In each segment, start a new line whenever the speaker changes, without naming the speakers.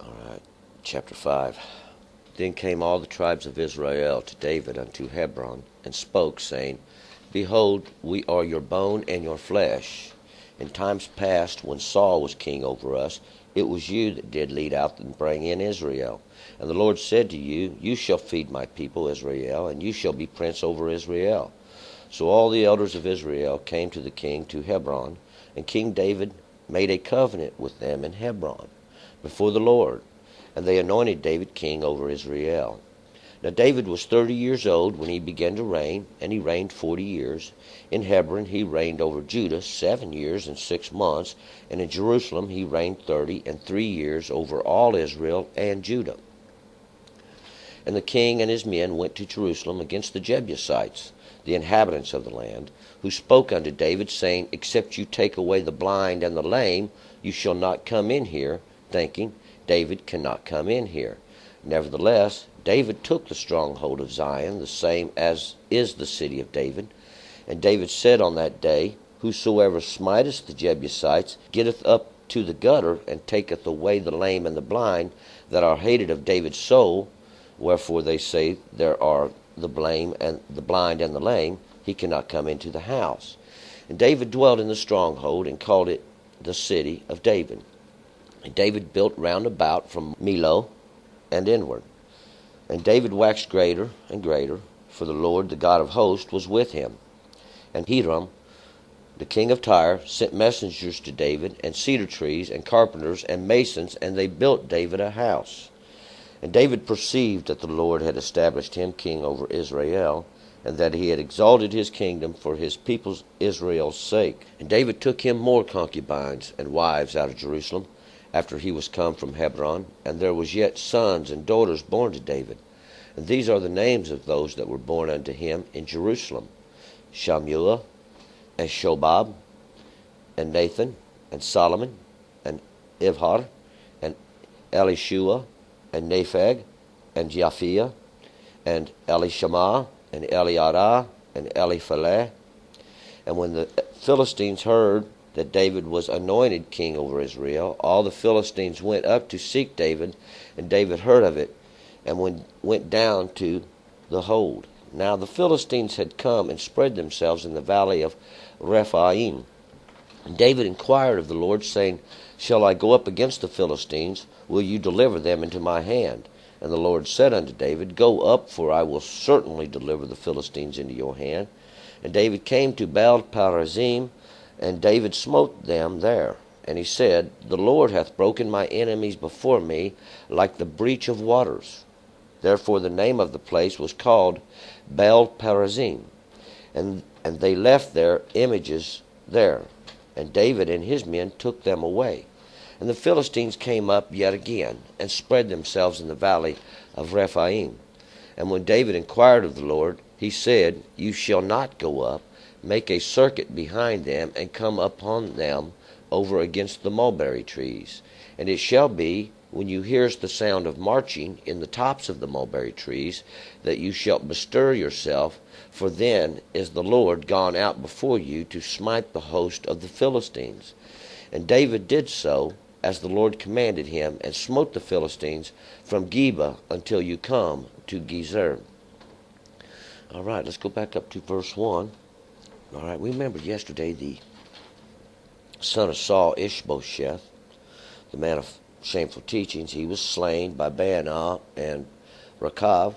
All right, chapter 5. Then came all the tribes of Israel to David unto Hebron, and spoke, saying, Behold, we are your bone and your flesh. In times past, when Saul was king over us, it was you that did lead out and bring in Israel. And the Lord said to you, You shall feed my people Israel, and you shall be prince over Israel. So all the elders of Israel came to the king to Hebron, and King David made a covenant with them in Hebron before the Lord. And they anointed David king over Israel. Now David was 30 years old when he began to reign, and he reigned 40 years. In Hebron he reigned over Judah 7 years and 6 months, and in Jerusalem he reigned 30 years over all Israel and Judah. And the king and his men went to Jerusalem against the Jebusites, the inhabitants of the land, who spoke unto David, saying, Except you take away the blind and the lame, you shall not come in here, thinking, David cannot come in here. Nevertheless, David took the stronghold of Zion, the same as is the city of David. And David said on that day, Whosoever smiteth the Jebusites getteth up to the gutter, and taketh away the lame and the blind, that are hated of David's soul. Wherefore they say, There are the blind and the lame, he cannot come into the house. And David dwelt in the stronghold, and called it the city of David. And David built round about from Millo and inward. And David waxed greater and greater, for the Lord, the God of hosts, was with him. And Hiram, the king of Tyre, sent messengers to David, and cedar trees, and carpenters, and masons, and they built David a house. And David perceived that the Lord had established him king over Israel, and that he had exalted his kingdom for his people Israel's sake. And David took him more concubines and wives out of Jerusalem, after he was come from Hebron, and there was yet sons and daughters born to David. And these are the names of those that were born unto him in Jerusalem: Shamuel, and Shobab, and Nathan, and Solomon, and Ibhar, and Elishua, and Nepheg, and Japhia, and Elishama, and Eliada, and Eliphalet. And when the Philistines heard that David was anointed king over Israel, all the Philistines went up to seek David, and David heard of it, and went down to the hold. Now the Philistines had come and spread themselves in the valley of Rephaim. And David inquired of the Lord, saying, Shall I go up against the Philistines? Will you deliver them into my hand? And the Lord said unto David, Go up, for I will certainly deliver the Philistines into your hand. And David came to Baal-perazim, and David smote them there. And he said, The Lord hath broken my enemies before me like the breach of waters. Therefore the name of the place was called Baal-perazim. And they left their images there. And David and his men took them away. And the Philistines came up yet again, and spread themselves in the valley of Rephaim. And when David inquired of the Lord, he said, You shall not go up. Make a circuit behind them, and come upon them over against the mulberry trees. And it shall be, when you hearest the sound of marching in the tops of the mulberry trees, that you shalt bestir yourself, for then is the Lord gone out before you to smite the host of the Philistines. And David did so, as the Lord commanded him, and smote the Philistines from Geba until you come to Gezer. All right, let's go back up to verse 1. All right, we remember yesterday the son of Saul, Ishbosheth, the man of shameful teachings. He was slain by Baanah and Rechab,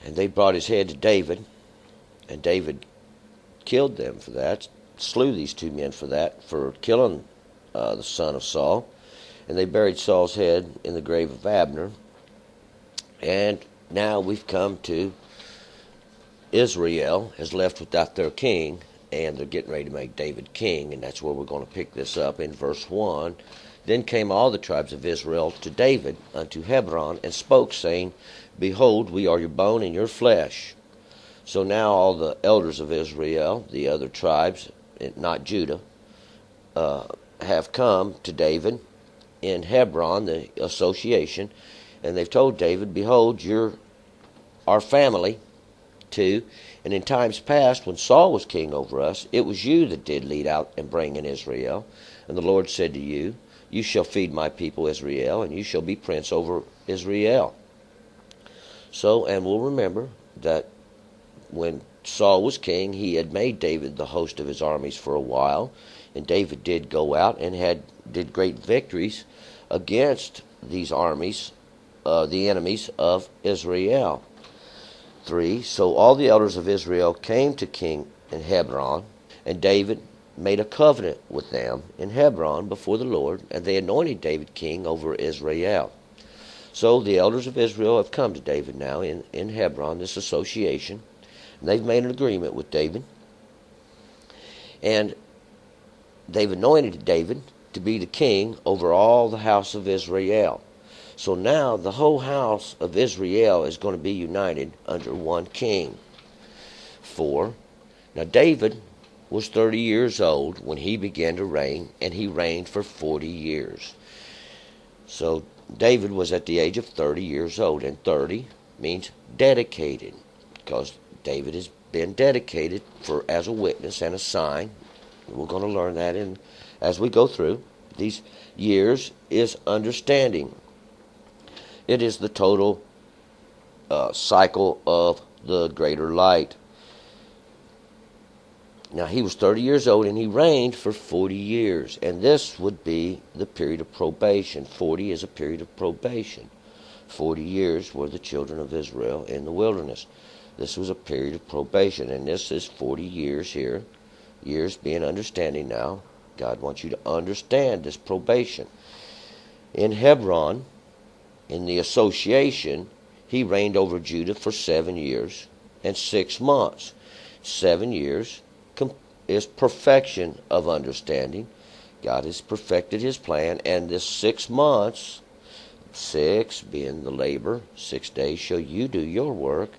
and they brought his head to David, and David killed them for that, slew these two men for that, for killing the son of Saul. And they buried Saul's head in the grave of Abner. And now we've come to Israel is left without their king, and they're getting ready to make David king, and that's where we're going to pick this up in verse 1. Then came all the tribes of Israel to David unto Hebron, and spoke, saying, Behold, we are your bone and your flesh. So now all the elders of Israel, the other tribes, not Judah, have come to David in Hebron, the association, and they've told David, Behold, you're our family too, and in times past, when Saul was king over us, it was you that did lead out and bring in Israel. And the Lord said to you, you shall feed my people Israel, and you shall be prince over Israel. So, and we'll remember that when Saul was king, he had made David the host of his armies for a while, and David did go out and did great victories against these armies, the enemies of Israel. 3. So all the elders of Israel came to King in Hebron, and David made a covenant with them in Hebron before the Lord, and they anointed David king over Israel. So the elders of Israel have come to David now in Hebron, this association, and they've made an agreement with David, and they've anointed David to be the king over all the house of Israel. So now the whole house of Israel is going to be united under one king. 4. Now David was 30 years old when he began to reign, and he reigned for 40 years. So David was at the age of 30 years old, and 30 means dedicated, because David has been dedicated as a witness and a sign. We're going to learn that as we go through. These years is understanding. It is the total cycle of the greater light. Now, he was 30 years old, and he reigned for 40 years. And this would be the period of probation. 40 is a period of probation. 40 years were the children of Israel in the wilderness. This was a period of probation, and this is 40 years here. Years being understanding now. God wants you to understand this probation. In Hebron, in the association, he reigned over Judah for 7 years and 6 months. 7 years is perfection of understanding. God has perfected his plan, and this 6 months, 6 being the labor, 6 days shall you do your work.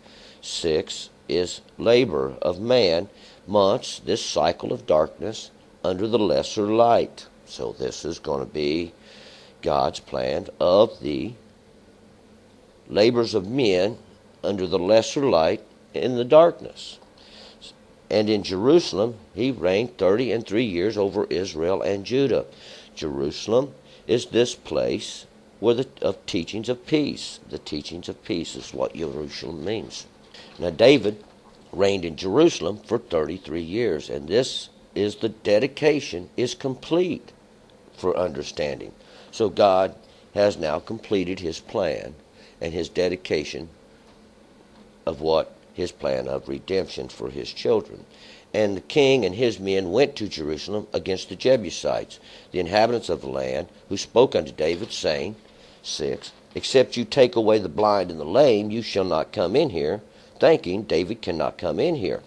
6 is labor of man. Months, this cycle of darkness under the lesser light. So this is going to be God's plan of the labors of men under the lesser light in the darkness. And in Jerusalem, he reigned 33 years over Israel and Judah. Jerusalem is this place where of teachings of peace. The teachings of peace is what Jerusalem means. Now David reigned in Jerusalem for 33 years, and this is the dedication is complete for understanding. So God has now completed his plan and his dedication of what his plan of redemption for his children. And the king and his men went to Jerusalem against the Jebusites, the inhabitants of the land, who spoke unto David, saying, 6, except you take away the blind and the lame, you shall not come in here, thinking David cannot come in here.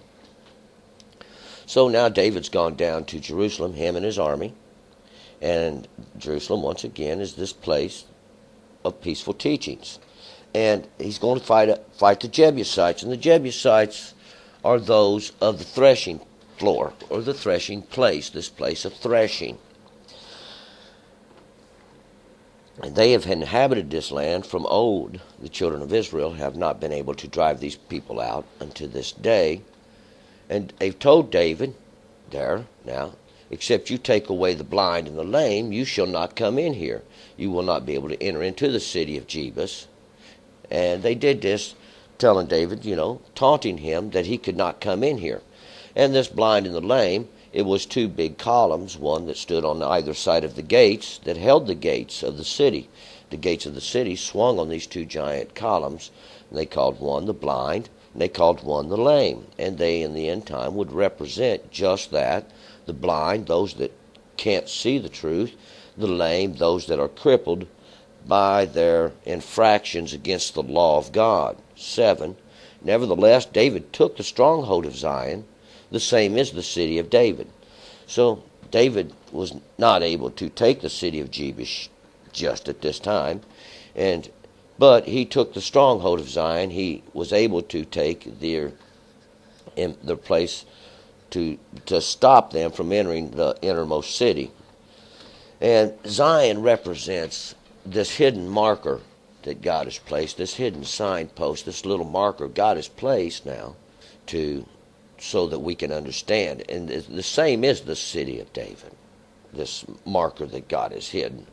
So now David's gone down to Jerusalem, him and his army, and Jerusalem once again is this place of peaceful teachings. And he's going to fight the Jebusites. And the Jebusites are those of the threshing floor, or the threshing place, this place of threshing. And they have inhabited this land from old. The children of Israel have not been able to drive these people out unto this day. And they've told David, there, now, except you take away the blind and the lame, you shall not come in here. You will not be able to enter into the city of Jebus. And they did this, telling David, taunting him that he could not come in here. And this blind and the lame, it was 2 big columns, one that stood on either side of the gates that held the gates of the city. The gates of the city swung on these 2 giant columns, and they called one the blind, and they called one the lame. And they, in the end time, would represent just that: the blind, those that can't see the truth; the lame, those that are crippled by their infractions against the law of God. 7. Nevertheless, David took the stronghold of Zion, the same is the city of David. So David was not able to take the city of Jebus just at this time, but he took the stronghold of Zion. He was able to take their place to stop them from entering the innermost city. And Zion represents this hidden marker that God has placed, this hidden signpost, this little marker God has placed now so that we can understand. And the same is the city of David, this marker that God has hidden.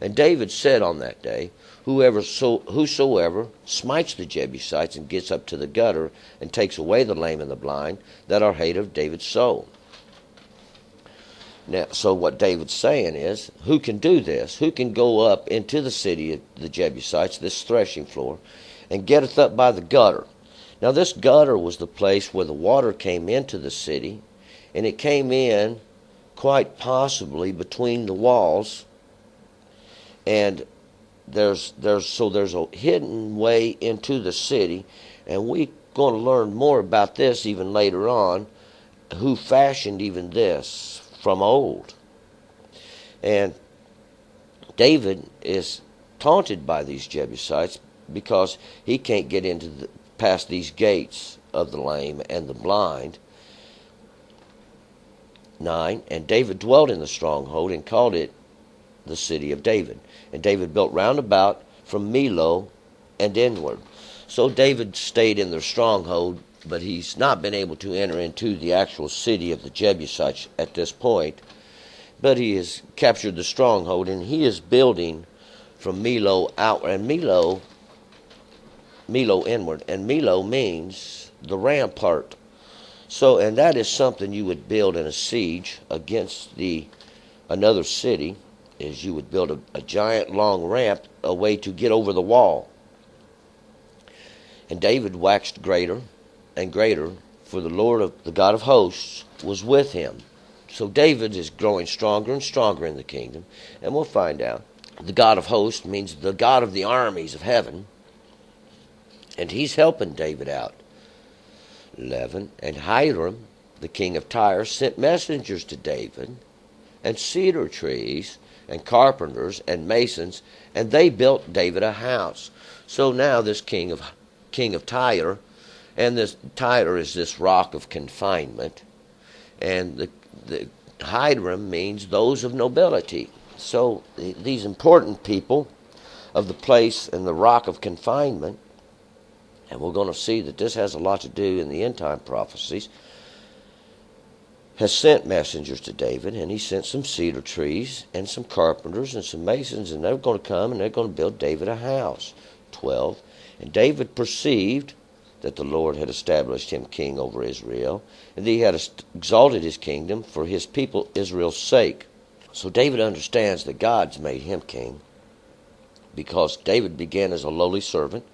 And David said on that day, whosoever smites the Jebusites and gets up to the gutter and takes away the lame and the blind, that are hated of David's soul. Now, so what David's saying is, who can do this? Who can go up into the city of the Jebusites, this threshing floor, and getteth up by the gutter? Now, this gutter was the place where the water came into the city, and it came in quite possibly between the walls, and there's a hidden way into the city, and we're going to learn more about this even later on, who fashioned even this from old. And David is taunted by these Jebusites because he can't get past these gates of the lame and the blind. 9, and David dwelt in the stronghold and called it the city of David. And David built round about from Millo and inward. So David stayed in their stronghold, but he's not been able to enter into the actual city of the Jebusites at this point. But he has captured the stronghold, and he is building from Millo outward, and Millo inward, and Millo means the rampart. So, and that is something you would build in a siege against another city, is you would build a giant long ramp, a way to get over the wall. And David waxed greater and greater, for the Lord of the God of hosts was with him. So David is growing stronger and stronger in the kingdom, and we'll find out. The God of hosts means the God of the armies of heaven, and he's helping David out. 11, and Hiram, the king of Tyre, sent messengers to David, and cedar trees, and carpenters, and masons, and they built David a house. So now this king of Tyre, and this Tyre is this rock of confinement, and the Hiram means those of nobility. So these important people of the place and the rock of confinement, and we're going to see that this has a lot to do in the end time prophecies, has sent messengers to David, and he sent some cedar trees and some carpenters and some masons, and they're going to come and they're going to build David a house. 12, and David perceived that the Lord had established him king over Israel, and that he had exalted his kingdom for his people Israel's sake. So David understands that God's made him king, because David began as a lowly servant,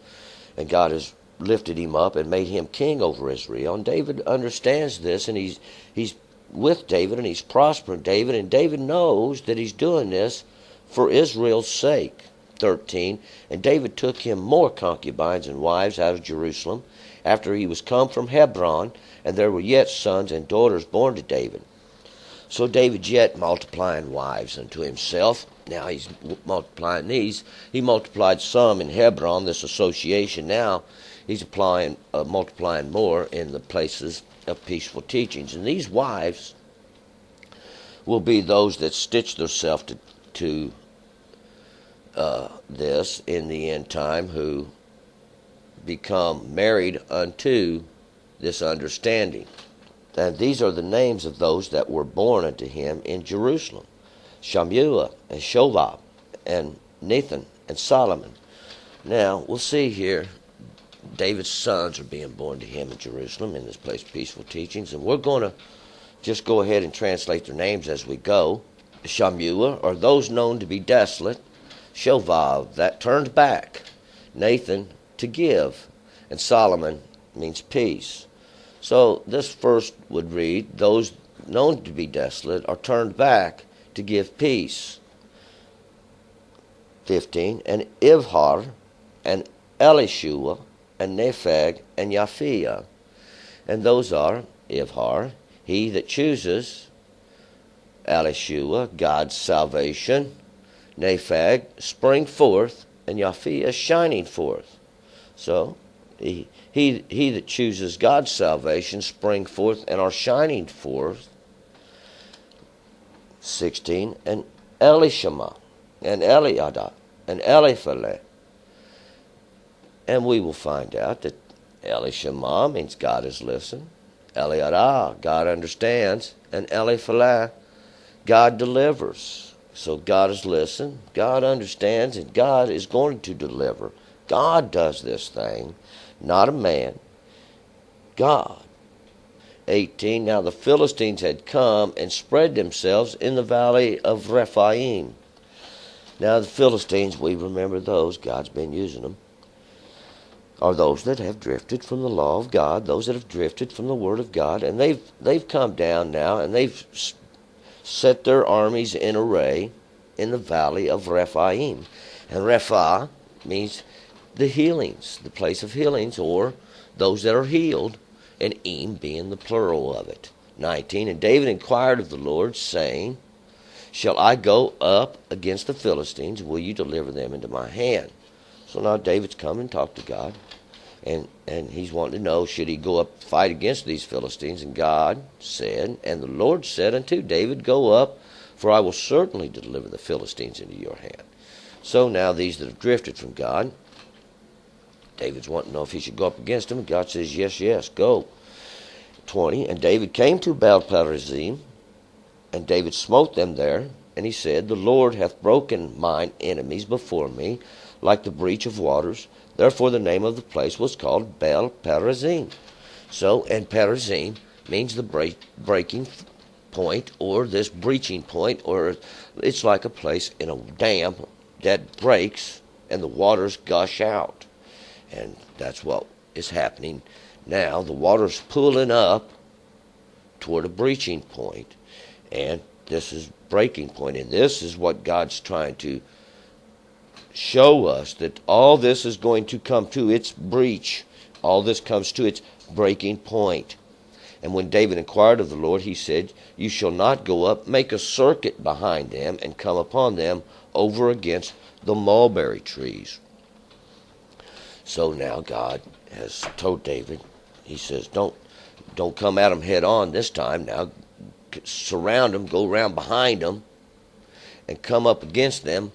and God has lifted him up and made him king over Israel. And David understands this, and he's with David, and he's prospering David, and David knows that he's doing this for Israel's sake. 13, and David took him more concubines and wives out of Jerusalem, after he was come from Hebron, and there were yet sons and daughters born to David. So David's yet multiplying wives unto himself. Now he's multiplying these. He multiplied some in Hebron, this association. Now he's multiplying more in the places of peaceful teachings. And these wives will be those that stitch themselves to this in the end time, who become married unto this understanding. And these are the names of those that were born unto him in Jerusalem: Shammua and Shobab and Nathan and Solomon. Now we'll see here, David's sons are being born to him in Jerusalem in this place of peaceful teachings, and we're going to just go ahead and translate their names as we go. Shammua are those known to be desolate, Shobab, that turned back, Nathan, to give, and Solomon means peace. So this first would read, those known to be desolate are turned back to give peace. 15, and Ivhar, and Elishua, and Nepheg, and Yaphiah. And those are Ivhar, he that chooses; Elishua, God's salvation; Nepheg, spring forth; and Yaphiah, shining forth. So he that chooses God's salvation spring forth and are shining forth. 16, and Elishama, and Eliada, and Eliphalet. And we will find out that Elishama means God has listened, Eliada, God understands, and Eliphalet, God delivers. So God has listened, God understands, and God is going to deliver. God does this thing, not a man. God. 18. Now the Philistines had come and spread themselves in the valley of Rephaim. Now the Philistines, we remember those, God's been using them, are those that have drifted from the law of God, those that have drifted from the Word of God, and they've come down now, and they've set their armies in array in the valley of Rephaim. And Repha means the healings, the place of healings, or those that are healed, and Im being the plural of it. 19. And David inquired of the Lord, saying, Shall I go up against the Philistines? Will you deliver them into my hand? So now David's come and talked to God, and he's wanting to know, should he go up fight against these Philistines? And God said, and the Lord said unto David, Go up, for I will certainly deliver the Philistines into your hand. So now these that have drifted from God, David's wanting to know if he should go up against them, and God says, yes, yes, go. 20, and David came to Baal-perazim, and David smote them there, and he said, The Lord hath broken mine enemies before me, like the breach of waters. Therefore the name of the place was called Baal-perazim. So, and Perazim means the breaking point, or this breaching point, or it's like a place in a dam that breaks, and the waters gush out. And that's what is happening now. The water's pulling up toward a breaching point, and this is breaking point, and this is what God's trying to show us, that all this is going to come to its breach. All this comes to its breaking point. And when David inquired of the Lord, he said, You shall not go up, make a circuit behind them, and come upon them over against the mulberry trees. So now God has told David, he says, don't come at them head on this time. Now surround them, go around behind them, and come up against them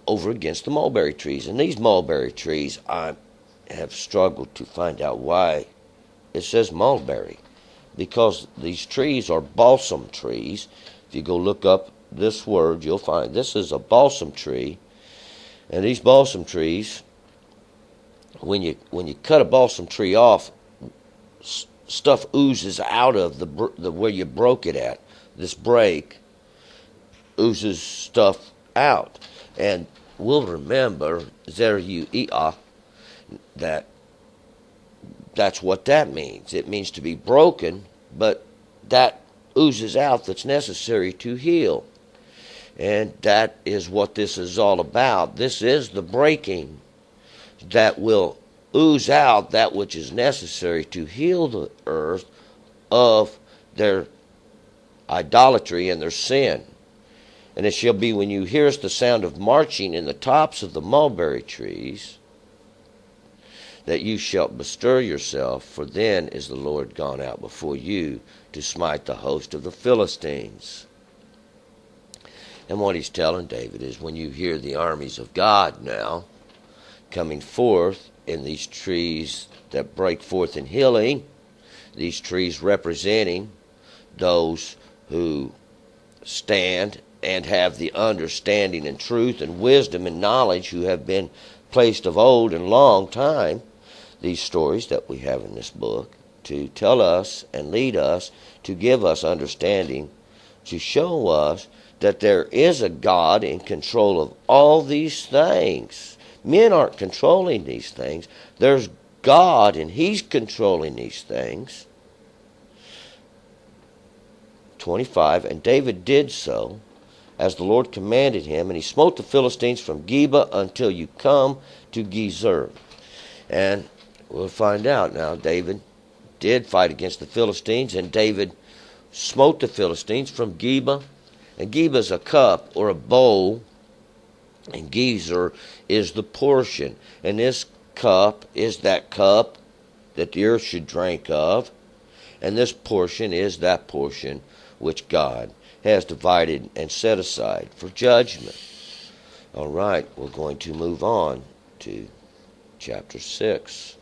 over against the mulberry trees. And these mulberry trees, I have struggled to find out why it says mulberry, because these trees are balsam trees. If you go look up this word, you'll find this is a balsam tree. And these balsam trees, when you cut a balsam tree off, stuff oozes out of the where you broke it at. This break oozes stuff out. And we'll remember Zeruiah, that's what that means. It means to be broken, but that oozes out that's necessary to heal. And that is what this is all about. This is the breaking that will ooze out that which is necessary to heal the earth of their idolatry and their sin. And it shall be when you hearest the sound of marching in the tops of the mulberry trees, that you shalt bestir yourself, for then is the Lord gone out before you to smite the host of the Philistines. And what he's telling David is, when you hear the armies of God now coming forth in these trees that break forth in healing, these trees representing those who stand and have the understanding and truth and wisdom and knowledge, who have been placed of old and long time, these stories that we have in this book, to tell us and lead us, to give us understanding, to show us that there is a God in control of all these things. Men aren't controlling these things. There's God, and He's controlling these things. 25, and David did so, as the Lord commanded him, and he smote the Philistines from Geba until you come to Gezer. And we'll find out now, David did fight against the Philistines, and David smote the Philistines from Geba. And Geba is a cup or a bowl, and Gezer is the portion. And this cup is that cup that the earth should drink of, and this portion is that portion which God has divided and set aside for judgment. All right, we're going to move on to chapter 6.